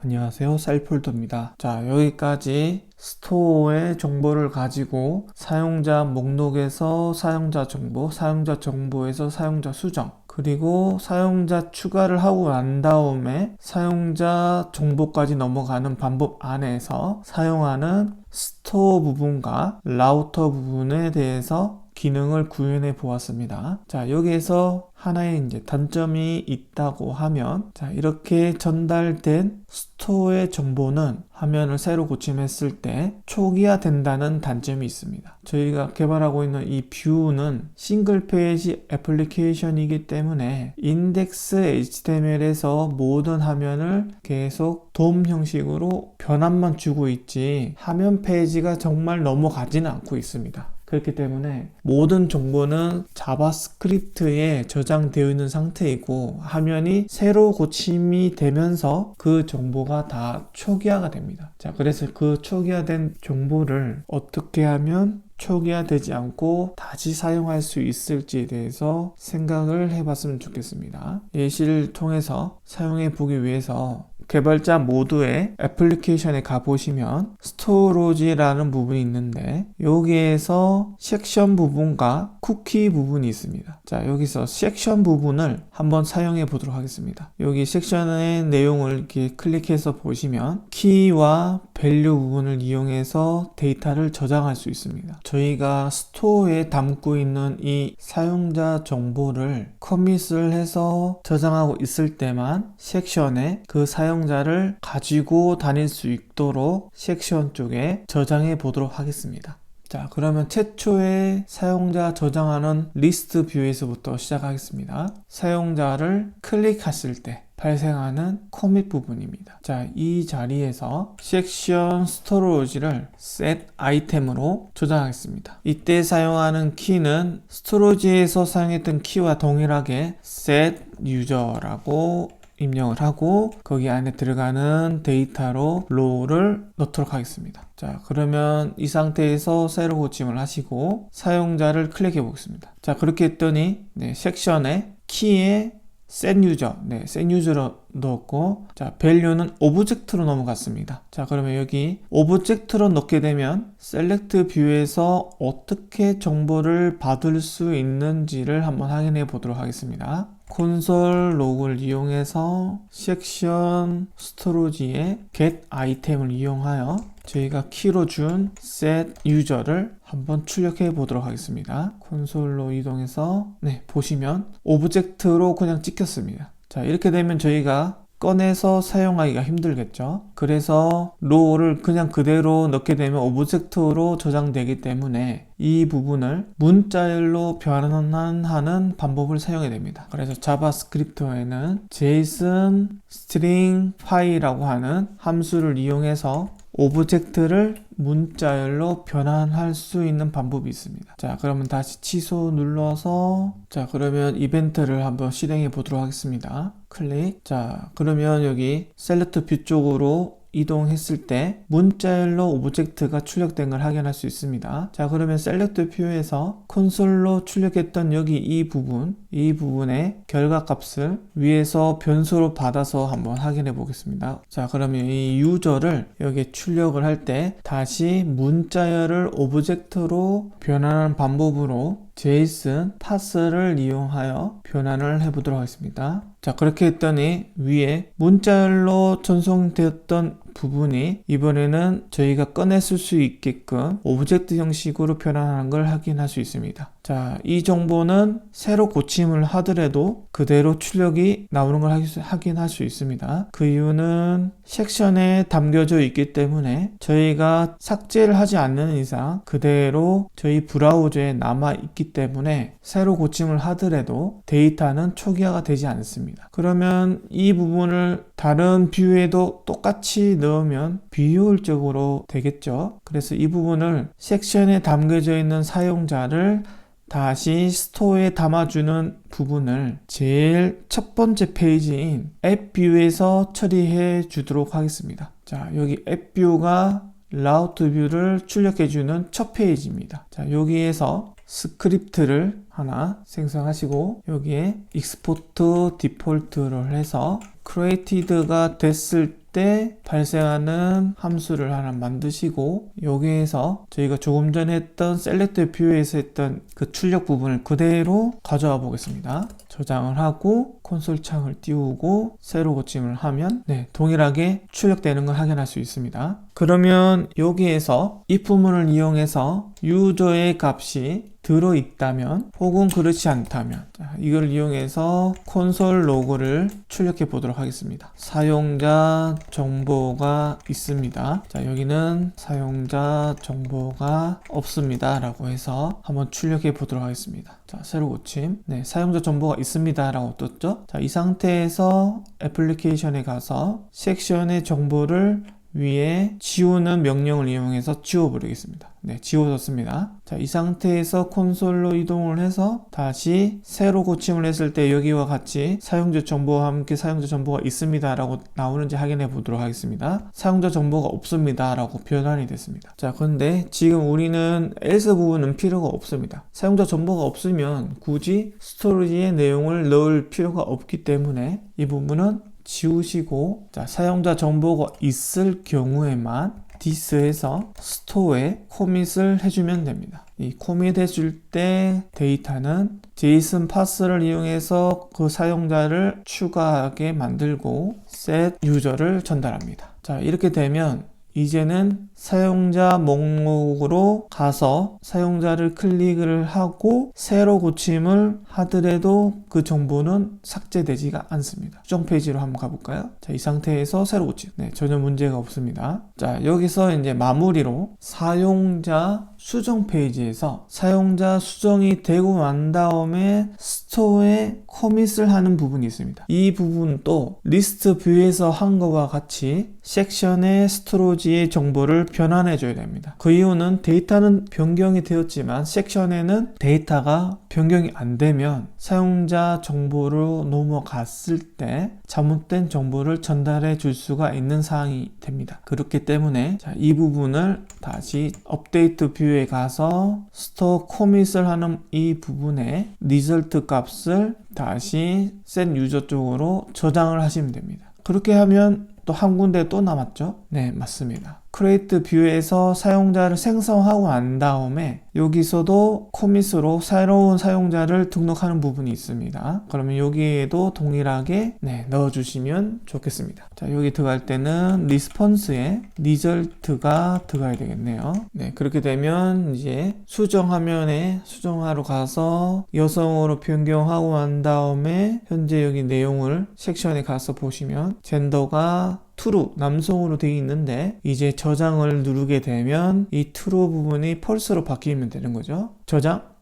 안녕하세요, 셀폴더입니다. 자, 여기까지 스토어의 정보를 가지고 사용자 목록에서 사용자 정보, 사용자 정보에서 사용자 수정, 그리고 사용자 추가를 하고 난 다음에 사용자 정보까지 넘어가는 방법 안에서 사용하는 스토어 부분과 라우터 부분에 대해서 기능을 구현해 보았습니다. 자, 여기에서 하나의 이제 단점이 있다고 하면, 자, 이렇게 전달된 스토어의 정보는 화면을 새로 고침했을 때 초기화 된다는 단점이 있습니다. 저희가 개발하고 있는 이 뷰는 싱글 페이지 애플리케이션이기 때문에 인덱스 HTML에서 모든 화면을 계속 DOM 형식으로 변환만 주고 있지 화면 페이지가 정말 넘어가지는 않고 있습니다. 그렇기 때문에 모든 정보는 자바스크립트에 저장되어 있는 상태이고 화면이 새로 고침이 되면서 그 정보가 다 초기화가 됩니다. 자, 그래서 그 초기화된 정보를 어떻게 하면 초기화되지 않고 다시 사용할 수 있을지에 대해서 생각을 해봤으면 좋겠습니다. 예시를 통해서 사용해 보기 위해서 개발자 모드의 애플리케이션에 가보시면 스토리지라는 부분이 있는데 여기에서 섹션 부분과 쿠키 부분이 있습니다. 자, 여기서 섹션 부분을 한번 사용해 보도록 하겠습니다. 여기 섹션의 내용을 이렇게 클릭해서 보시면 키와 밸류 부분을 이용해서 데이터를 저장할 수 있습니다. 저희가 스토어에 담고 있는 이 사용자 정보를 커밋을 해서 저장하고 있을 때만 섹션에 그 사용자를 가지고 다닐 수 있도록 섹션 쪽에 저장해 보도록 하겠습니다. 자, 그러면 최초의 사용자 저장하는 리스트 뷰에서부터 시작하겠습니다. 사용자를 클릭했을 때 발생하는 커밋 부분입니다. 자, 이 자리에서 섹션 스토리지를 set 아이템으로 저장하겠습니다. 이때 사용하는 키는 스토리지에서 사용했던 키와 동일하게 set user라고 입력을 하고 거기 안에 들어가는 데이터로 row를 넣도록 하겠습니다. 자, 그러면 이 상태에서 새로 고침을 하시고 사용자를 클릭해 보겠습니다. 자, 그렇게 했더니 섹션에 키에 set user, set user로 넣었고, 자, value는 오브젝트로 넘어갔습니다. 자, 그러면 여기 오브젝트로 넣게 되면 셀렉트 뷰에서 어떻게 정보를 받을 수 있는지를 한번 확인해 보도록 하겠습니다. 콘솔 로그를 이용해서 섹션 스토리지에 get 아이템을 이용하여 저희가 키로 준 set user를 한번 출력해 보도록 하겠습니다. 콘솔로 이동해서 보시면 오브젝트로 그냥 찍혔습니다. 자, 이렇게 되면 저희가 꺼내서 사용하기가 힘들겠죠. 그래서 row를 그냥 그대로 넣게 되면 오브젝트로 저장되기 때문에 이 부분을 문자열로 변환하는 방법을 사용해야 됩니다. 그래서 자바스크립트에는 JSON string 파일이라고 하는 함수를 이용해서 오브젝트를 문자열로 변환할 수 있는 방법이 있습니다. 자, 그러면 다시 취소 눌러서, 자, 그러면 이벤트를 한번 실행해 보도록 하겠습니다. 클릭. 자, 그러면 여기 셀렉트 뷰 쪽으로 이동했을 때 문자열로 오브젝트가 출력된 걸 확인할 수 있습니다. 자, 그러면 셀렉트 뷰에서 콘솔로 출력했던 여기 이 부분의 결과값을 위에서 변수로 받아서 한번 확인해 보겠습니다. 자, 그러면 이 유저를 여기 출력을 할 때 다시 문자열을 오브젝트로 변환하는 방법으로 JSON 파스를 이용하여 변환을 해보도록 하겠습니다. 자, 그렇게 했더니 위에 문자열로 전송되었던 부분이 이번에는 저희가 꺼냈을 수 있게끔 오브젝트 형식으로 변환하는 걸 확인할 수 있습니다. 자, 이 정보는 새로 고침을 하더라도 그대로 출력이 나오는 걸 확인할 수 있습니다. 그 이유는 섹션에 담겨져 있기 때문에 저희가 삭제를 하지 않는 이상 그대로 저희 브라우저에 남아 있기 때문에 새로 고침을 하더라도 데이터는 초기화가 되지 않습니다. 그러면 이 부분을 다른 뷰에도 똑같이 넣으면 비효율적으로 되겠죠. 그래서 이 부분을 섹션에 담겨져 있는 사용자를 다시 스토어에 담아주는 부분을 제일 첫 번째 페이지인 앱 뷰에서 처리해 주도록 하겠습니다. 자, 여기 앱 뷰가 라우트 뷰를 출력해 주는 첫 페이지입니다. 자, 여기에서 스크립트를 하나 생성하시고 여기에 export default를 해서 created가 됐을 때 발생하는 함수를 하나 만드시고 여기에서 저희가 조금 전에 했던 select view에서 했던 그 출력 부분을 그대로 가져와 보겠습니다. 저장을 하고 콘솔 창을 띄우고 새로 고침을 하면 동일하게 출력되는 걸 확인할 수 있습니다. 그러면 여기에서 if 부분을 이용해서 유저의 값이 들어있다면 혹은 그렇지 않다면 이걸 이용해서 콘솔 로그를 출력해 보도록 하겠습니다. 사용자 정보가 있습니다. 자, 여기는 사용자 정보가 없습니다 라고 해서 한번 출력해 보도록 하겠습니다. 자, 새로 고침. 사용자 정보가 있습니다 라고 떴죠. 자, 이 상태에서 애플리케이션에 가서 섹션의 정보를 위에 지우는 명령을 이용해서 지워버리겠습니다. 지워졌습니다. 자, 이 상태에서 콘솔로 이동을 해서 다시 새로 고침을 했을 때 여기와 같이 사용자 정보와 함께 사용자 정보가 있습니다 라고 나오는지 확인해 보도록 하겠습니다. 사용자 정보가 없습니다 라고 변환이 됐습니다. 자, 그런데 지금 우리는 else 부분은 필요가 없습니다. 사용자 정보가 없으면 굳이 스토리지에 내용을 넣을 필요가 없기 때문에 이 부분은 지우시고, 자, 사용자 정보가 있을 경우에만 this에서 store에 commits를 해주면 됩니다. 이 commit 해줄 때 데이터는 JSON 파스를 이용해서 그 사용자를 추가하게 만들고 set user를 전달합니다. 자, 이렇게 되면 이제는 사용자 목록으로 가서 사용자를 클릭을 하고 새로 고침을 하더라도 그 정보는 삭제되지가 않습니다. 수정 페이지로 한번 가볼까요? 자, 이 상태에서 새로 고침. 전혀 문제가 없습니다. 자, 여기서 이제 마무리로 사용자 수정 페이지에서 사용자 수정이 되고 난 다음에 스토어에 커밋을 하는 부분이 있습니다. 이 부분도 리스트 뷰에서 한 것과 같이 섹션의 스토리지의 정보를 변환해 줘야 됩니다. 그 이유는 데이터는 변경이 되었지만 섹션에는 데이터가 변경이 안 되면 사용자 정보로 넘어갔을 때 잘못된 정보를 전달해 줄 수가 있는 사항이 됩니다. 그렇기 때문에 자, 이 부분을 다시 업데이트 뷰에 가서 스토어 커밋을 하는 이 부분에 리절트 값을 다시 set 유저 쪽으로 저장을 하시면 됩니다. 그렇게 하면 또 한 군데 또 남았죠? 네, 맞습니다. create 뷰에서 사용자를 생성하고 난 다음에 여기서도 커밋으로 새로운 사용자를 등록하는 부분이 있습니다. 그러면 여기에도 동일하게 넣어주시면 좋겠습니다. 자, 여기 들어갈 때는 리스폰스에 리절트가 들어가야 되겠네요. 그렇게 되면 이제 수정 화면에 수정하러 가서 여성으로 변경하고 난 다음에 현재 여기 내용을 섹션에 가서 보시면 젠더가 true, 남성으로 되어 있는데 이제 저장을 누르게 되면 이 true 부분이 false로 바뀌면 되는 거죠. 저장?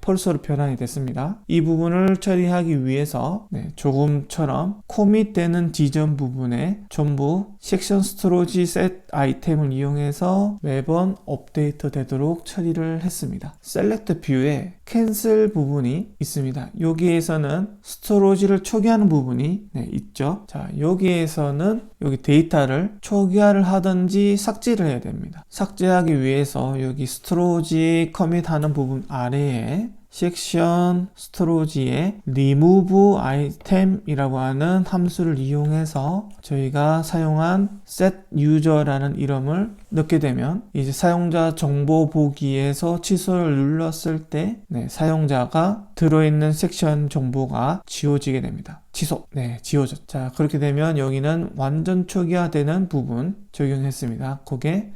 펄서로 변환이 됐습니다. 이 부분을 처리하기 위해서 조금처럼 코밋 되는 지점 부분에 전부 섹션 스토리지 셋 아이템을 이용해서 매번 업데이트 되도록 처리를 했습니다. 셀렉트 뷰에 캔슬 부분이 있습니다. 여기에서는 스토리지를 초기화하는 부분이 있죠. 자, 여기에서는 여기 데이터를 초기화를 하든지 삭제를 해야 됩니다. 삭제하기 위해서 여기 스토리지 커밋 하는 부분 아래에 섹션 스토리지에 remove item이라고 하는 함수를 이용해서 저희가 사용한 set user라는 이름을 넣게 되면 이제 사용자 정보 보기에서 취소를 눌렀을 때 사용자가 들어있는 섹션 정보가 지워지게 됩니다. 취소. 지워졌죠. 자, 그렇게 되면 여기는 완전 초기화되는 부분 적용했습니다. 그게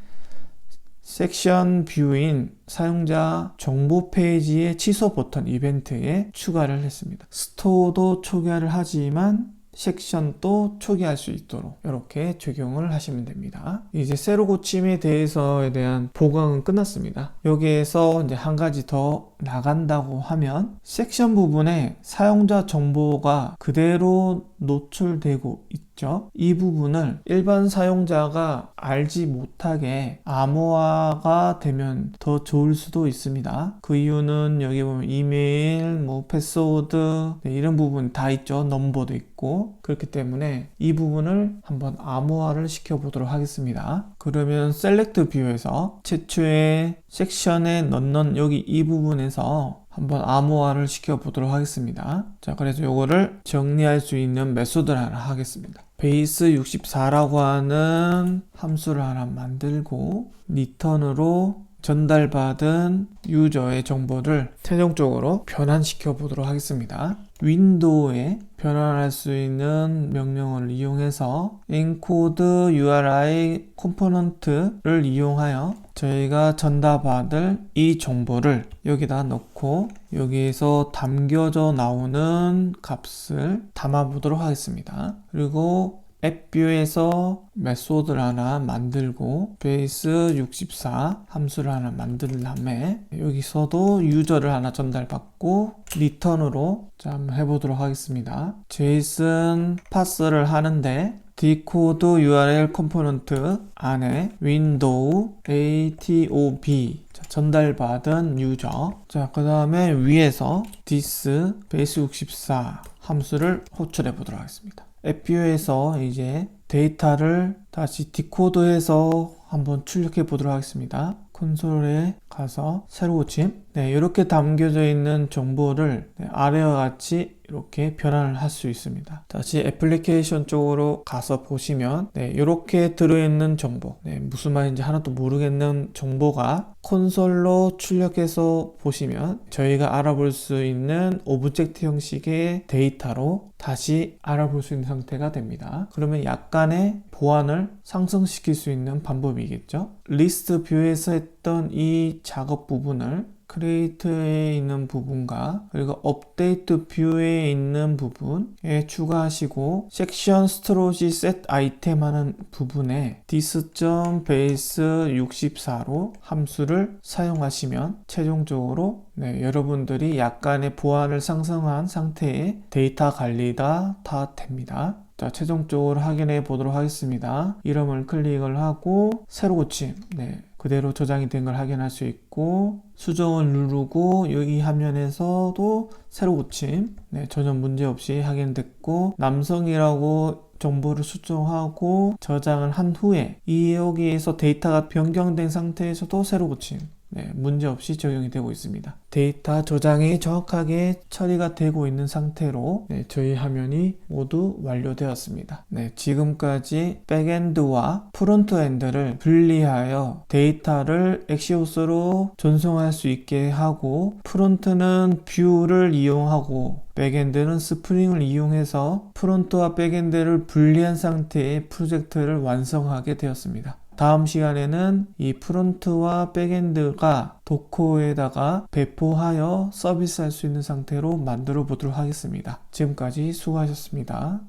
섹션 뷰인 사용자 정보 페이지의 취소 버튼 이벤트에 추가를 했습니다. 스토어도 초기화를 하지만 섹션도 초기화할 수 있도록 이렇게 적용을 하시면 됩니다. 이제 새로 고침에 대해서에 대한 보강은 끝났습니다. 여기에서 이제 한 가지 더 나간다고 하면 섹션 부분에 사용자 정보가 그대로 노출되고 있죠. 있죠. 이 부분을 일반 사용자가 알지 못하게 암호화가 되면 더 좋을 수도 있습니다. 그 이유는 여기 보면 이메일, 뭐 패스워드 이런 부분 다 있죠. 넘버도 있고. 그렇기 때문에 이 부분을 한번 암호화를 시켜보도록 하겠습니다. 그러면 셀렉트 뷰에서 최초의 섹션에 넣는 여기 이 부분에서 한번 암호화를 시켜보도록 하겠습니다. 자, 그래서 요거를 정리할 수 있는 메소드를 하나 하겠습니다. base64라고 하는 함수를 하나 만들고 리턴으로 전달받은 유저의 정보를 최종적으로 변환시켜 보도록 하겠습니다. 윈도우에 변환할 수 있는 명령어를 이용해서 encode URI 컴포넌트를 이용하여 저희가 전달받을 이 정보를 여기다 넣고 여기에서 담겨져 나오는 값을 담아 보도록 하겠습니다. 그리고 앱뷰에서 메소드를 하나 만들고 base64 함수를 하나 만든 다음에 여기서도 유저를 하나 전달받고 리턴으로 한번 해보도록 하겠습니다. JSON 파스를 하는데 decode URL 컴포넌트 안에 window atob 전달받은 유저, 자, 그 다음에 위에서 this base64 함수를 호출해 보도록 하겠습니다. 앱뷰에서 이제 데이터를 다시 디코드해서 한번 출력해 보도록 하겠습니다. 콘솔에 가서 새로 고침. 네, 이렇게 담겨져 있는 정보를 아래와 같이 이렇게 변환을 할 수 있습니다. 다시 애플리케이션 쪽으로 가서 보시면 이렇게 들어있는 정보, 무슨 말인지 하나도 모르겠는 정보가 콘솔로 출력해서 보시면 저희가 알아볼 수 있는 오브젝트 형식의 데이터로 다시 알아볼 수 있는 상태가 됩니다. 그러면 약간의 보안을 상승시킬 수 있는 방법이겠죠. 리스트 뷰에서 했던 이 작업 부분을 크리에이트에 있는 부분과 그리고 업데이트 뷰에 있는 부분에 추가하시고 섹션 스트로지 셋 아이템 하는 부분에 this.base64로 함수를 사용하시면 최종적으로 여러분들이 약간의 보안을 상승한 상태의 데이터 관리가 다 됩니다. 자, 최종적으로 확인해 보도록 하겠습니다. 이름을 클릭을 하고 새로 고침, 그대로 저장이 된 걸 확인할 수 있고 수정을 누르고 여기 화면에서도 새로 고침, 전혀 문제없이 확인됐고 남성이라고 정보를 수정하고 저장을 한 후에 여기에서 데이터가 변경된 상태에서도 새로 고침, 문제없이 적용이 되고 있습니다. 데이터 저장이 정확하게 처리가 되고 있는 상태로 저희 화면이 모두 완료되었습니다. 지금까지 백엔드와 프론트엔드를 분리하여 데이터를 엑시오스로 전송할 수 있게 하고 프론트는 뷰를 이용하고 백엔드는 스프링을 이용해서 프론트와 백엔드를 분리한 상태의 프로젝트를 완성하게 되었습니다. 다음 시간에는 이 프론트와 백엔드가 도커에다가 배포하여 서비스할 수 있는 상태로 만들어 보도록 하겠습니다. 지금까지 수고하셨습니다.